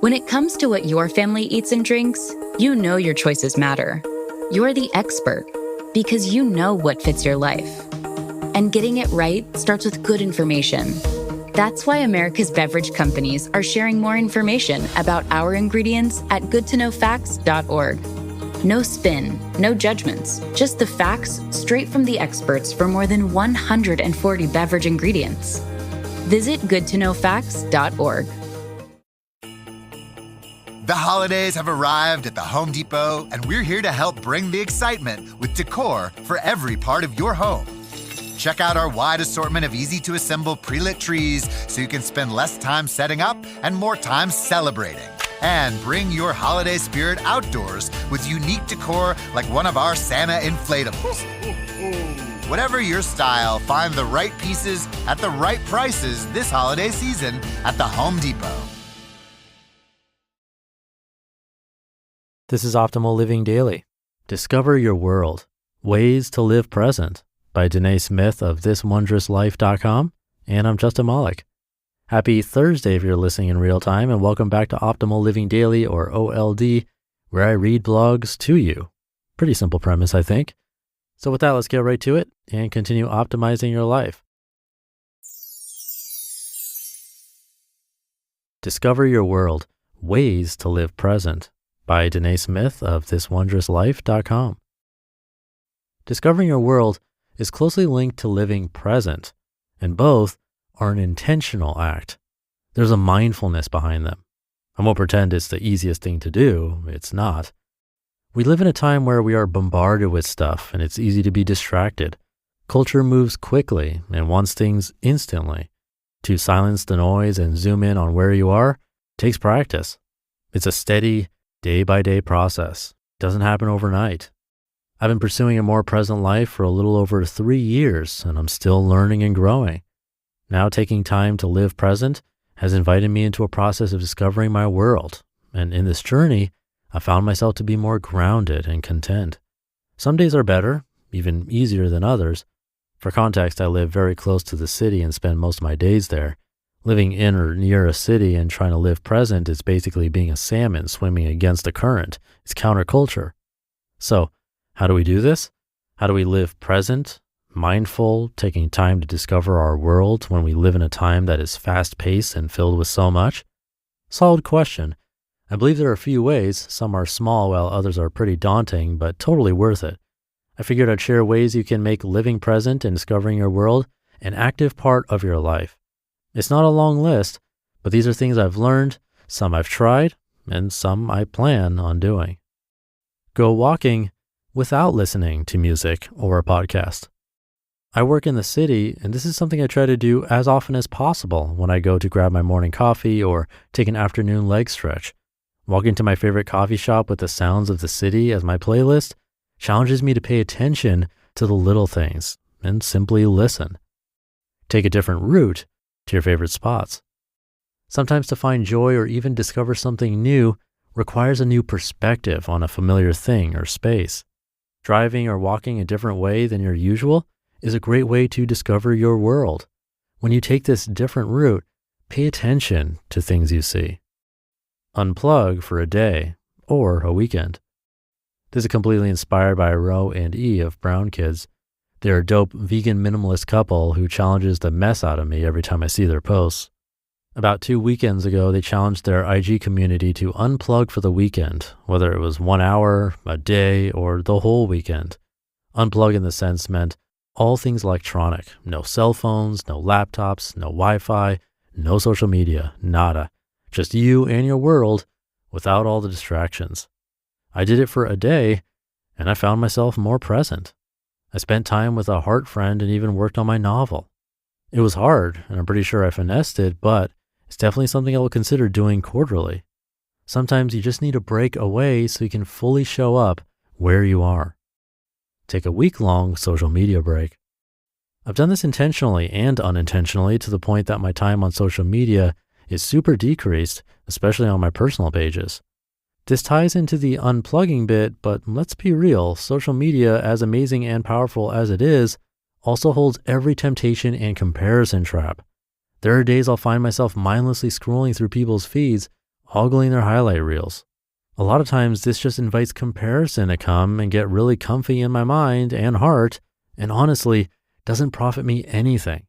When it comes to what your family eats and drinks, you know your choices matter. You're the expert because you know what fits your life. And getting it right starts with good information. That's why America's beverage companies are sharing more information about our ingredients at goodtoknowfacts.org. No spin, no judgments, just the facts straight from the experts for more than 140 beverage ingredients. Visit goodtoknowfacts.org. The holidays have arrived at the Home Depot, and we're here to help bring the excitement with decor for every part of your home. Check out our wide assortment of easy-to-assemble pre-lit trees so you can spend less time setting up and more time celebrating. And bring your holiday spirit outdoors with unique decor like one of our Santa inflatables. Whatever your style, find the right pieces at the right prices this holiday season at the Home Depot. This is Optimal Living Daily. Discover Your World, Ways to Live Present by Danae Smith of thiswondrouslife.com. And I'm Justin Malik. Happy Thursday if you're listening in real time, and welcome back to Optimal Living Daily, or OLD, where I read blogs to you. Pretty simple premise, I think. So with that, let's get right to it and continue optimizing your life. Discover Your World, Ways to Live Present by Danae Smith of thiswondrouslife.com. Discovering your world is closely linked to living present, and both are an intentional act. There's a mindfulness behind them. I won't pretend it's the easiest thing to do. It's not. We live in a time where we are bombarded with stuff, and it's easy to be distracted. Culture moves quickly and wants things instantly. To silence the noise and zoom in on where you are takes practice. It's a steady, day-by-day process. Doesn't happen overnight. I've been pursuing a more present life for a little over 3 years, and I'm still learning and growing. Now taking time to live present has invited me into a process of discovering my world. And in this journey, I found myself to be more grounded and content. Some days are better, even easier than others. For context, I live very close to the city and spend most of my days there. Living in or near a city and trying to live present is basically being a salmon swimming against the current. It's counterculture. So, how do we do this? How do we live present, mindful, taking time to discover our world when we live in a time that is fast-paced and filled with so much? Solid question. I believe there are a few ways. Some are small while others are pretty daunting, but totally worth it. I figured I'd share ways you can make living present and discovering your world an active part of your life. It's not a long list, but these are things I've learned, some I've tried, and some I plan on doing. Go walking without listening to music or a podcast. I work in the city, and this is something I try to do as often as possible when I go to grab my morning coffee or take an afternoon leg stretch. Walking to my favorite coffee shop with the sounds of the city as my playlist challenges me to pay attention to the little things and simply listen. Take a different route to your favorite spots. Sometimes to find joy or even discover something new requires a new perspective on a familiar thing or space. Driving or walking a different way than your usual is a great way to discover your world. When you take this different route, pay attention to things you see. Unplug for a day or a weekend. This is completely inspired by Ro and E of Brown Kids. They're a dope vegan minimalist couple who challenges the mess out of me every time I see their posts. About 2 weekends ago, they challenged their IG community to unplug for the weekend, whether it was 1 hour, a day, or the whole weekend. Unplug in the sense meant all things electronic. No cell phones, no laptops, no Wi-Fi, no social media, nada. Just you and your world without all the distractions. I did it for a day, and I found myself more present. I spent time with a heart friend and even worked on my novel. It was hard, and I'm pretty sure I finessed it, but it's definitely something I will consider doing quarterly. Sometimes you just need a break away so you can fully show up where you are. Take a week-long social media break. I've done this intentionally and unintentionally to the point that my time on social media is super decreased, especially on my personal pages. This ties into the unplugging bit, but let's be real, social media, as amazing and powerful as it is, also holds every temptation and comparison trap. There are days I'll find myself mindlessly scrolling through people's feeds, ogling their highlight reels. A lot of times this just invites comparison to come and get really comfy in my mind and heart, and honestly, doesn't profit me anything.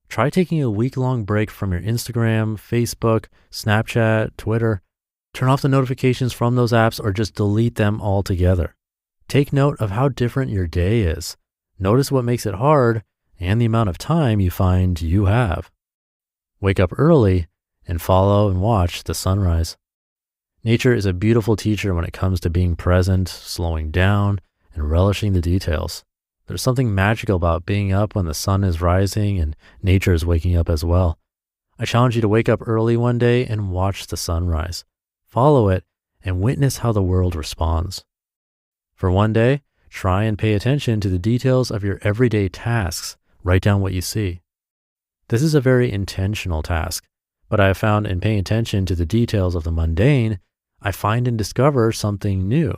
Try taking a week-long break from your Instagram, Facebook, Snapchat, Twitter. Turn off the notifications from those apps or just delete them altogether. Take note of how different your day is. Notice what makes it hard and the amount of time you find you have. Wake up early and follow and watch the sunrise. Nature is a beautiful teacher when it comes to being present, slowing down, and relishing the details. There's something magical about being up when the sun is rising and nature is waking up as well. I challenge you to wake up early one day and watch the sunrise. Follow it and witness how the world responds. For one day, try and pay attention to the details of your everyday tasks. Write down what you see. This is a very intentional task, but I have found in paying attention to the details of the mundane, I find and discover something new.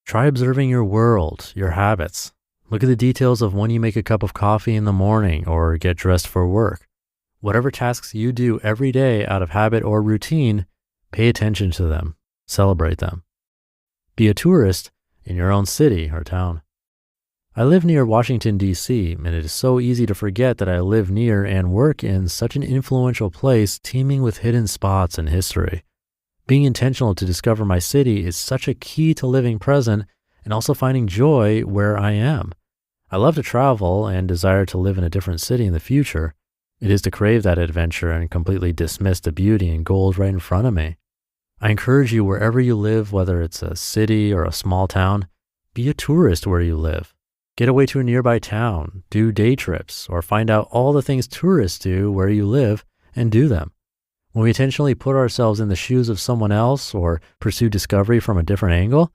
Try observing your world, your habits. Look at the details of when you make a cup of coffee in the morning or get dressed for work. Whatever tasks you do every day out of habit or routine, pay attention to them, celebrate them. Be a tourist in your own city or town. I live near Washington, D.C., and it is so easy to forget that I live near and work in such an influential place teeming with hidden spots and history. Being intentional to discover my city is such a key to living present and also finding joy where I am. I love to travel and desire to live in a different city in the future. It is to crave that adventure and completely dismiss the beauty and gold right in front of me. I encourage you wherever you live, whether it's a city or a small town, be a tourist where you live. Get away to a nearby town, do day trips, or find out all the things tourists do where you live and do them. When we intentionally put ourselves in the shoes of someone else or pursue discovery from a different angle,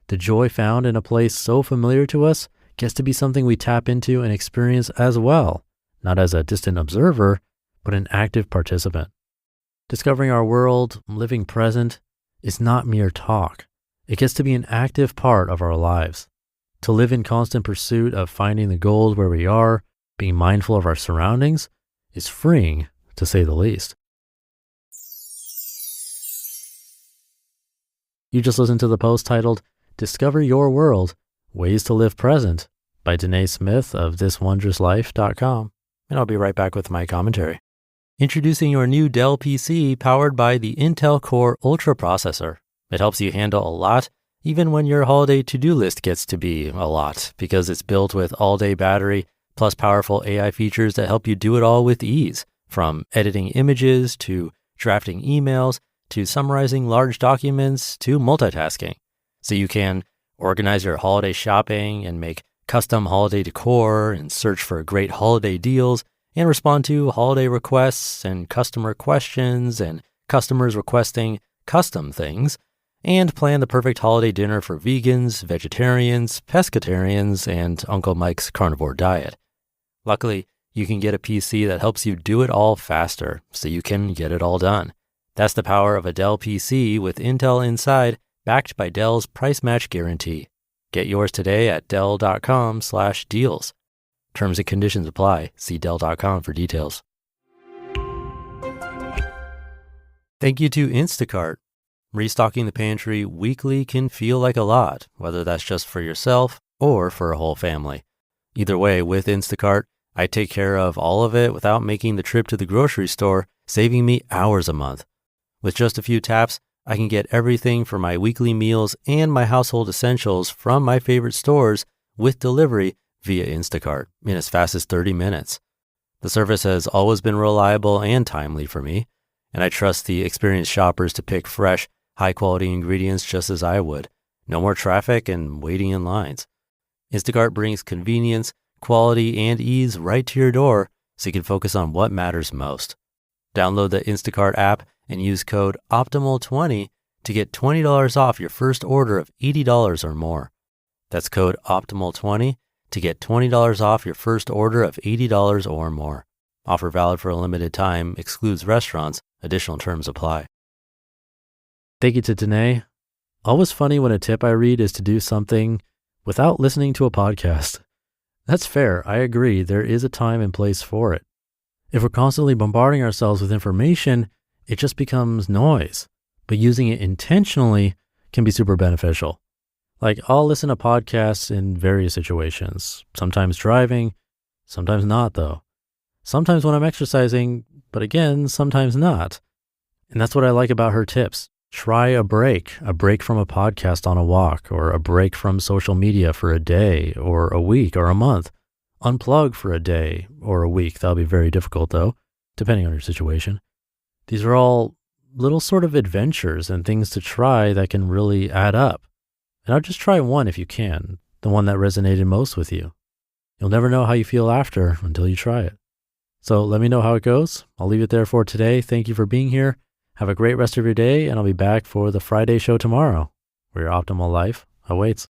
the joy found in a place so familiar to us gets to be something we tap into and experience as well, not as a distant observer, but an active participant. Discovering our world, living present, is not mere talk. It gets to be an active part of our lives. To live in constant pursuit of finding the gold where we are, being mindful of our surroundings, is freeing, to say the least. You just listened to the post titled, Discover Your World, Ways to Live Present by Danae Smith of thiswondrouslife.com. And I'll be right back with my commentary. Introducing your new Dell PC powered by the Intel Core Ultra processor. It helps you handle a lot, even when your holiday to-do list gets to be a lot, because it's built with all-day battery plus powerful AI features that help you do it all with ease, from editing images to drafting emails to summarizing large documents to multitasking. So you can organize your holiday shopping and make custom holiday decor and search for great holiday deals and respond to holiday requests and customer questions and customers requesting custom things, and plan the perfect holiday dinner for vegans, vegetarians, pescatarians, and Uncle Mike's carnivore diet. Luckily, you can get a PC that helps you do it all faster, so you can get it all done. That's the power of a Dell PC with Intel inside, backed by Dell's price match guarantee. Get yours today at Dell.com/deals. Terms and conditions apply. See Dell.com for details. Thank you to Instacart. Restocking the pantry weekly can feel like a lot, whether that's just for yourself or for a whole family. Either way, with Instacart, I take care of all of it without making the trip to the grocery store, saving me hours a month. With just a few taps, I can get everything for my weekly meals and my household essentials from my favorite stores with delivery via Instacart in as fast as 30 minutes. The service has always been reliable and timely for me, and I trust the experienced shoppers to pick fresh, high-quality ingredients just as I would. No more traffic and waiting in lines. Instacart brings convenience, quality, and ease right to your door so you can focus on what matters most. Download the Instacart app and use code OPTIMAL20 to get $20 off your first order of $80 or more. That's code OPTIMAL20 to get $20 off your first order of $80 or more. Offer valid for a limited time, excludes restaurants. Additional terms apply. Thank you to Danae. Always funny when a tip I read is to do something without listening to a podcast. That's fair. I agree. There is a time and place for it. If we're constantly bombarding ourselves with information, it just becomes noise. but using it intentionally can be super beneficial. Like, I'll listen to podcasts in various situations, sometimes driving, sometimes not though. Sometimes when I'm exercising, but again, sometimes not. And that's what I like about her tips. Try a break from a podcast on a walk, or a break from social media for a day or a week or a month. Unplug for a day or a week. That'll be very difficult though, depending on your situation. These are all little sort of adventures and things to try that can really add up. And I'll just try one if you can, the one that resonated most with you. You'll never know how you feel after until you try it. So let me know how it goes. I'll leave it there for today. Thank you for being here. Have a great rest of your day, and I'll be back for the Friday show tomorrow, where your optimal life awaits.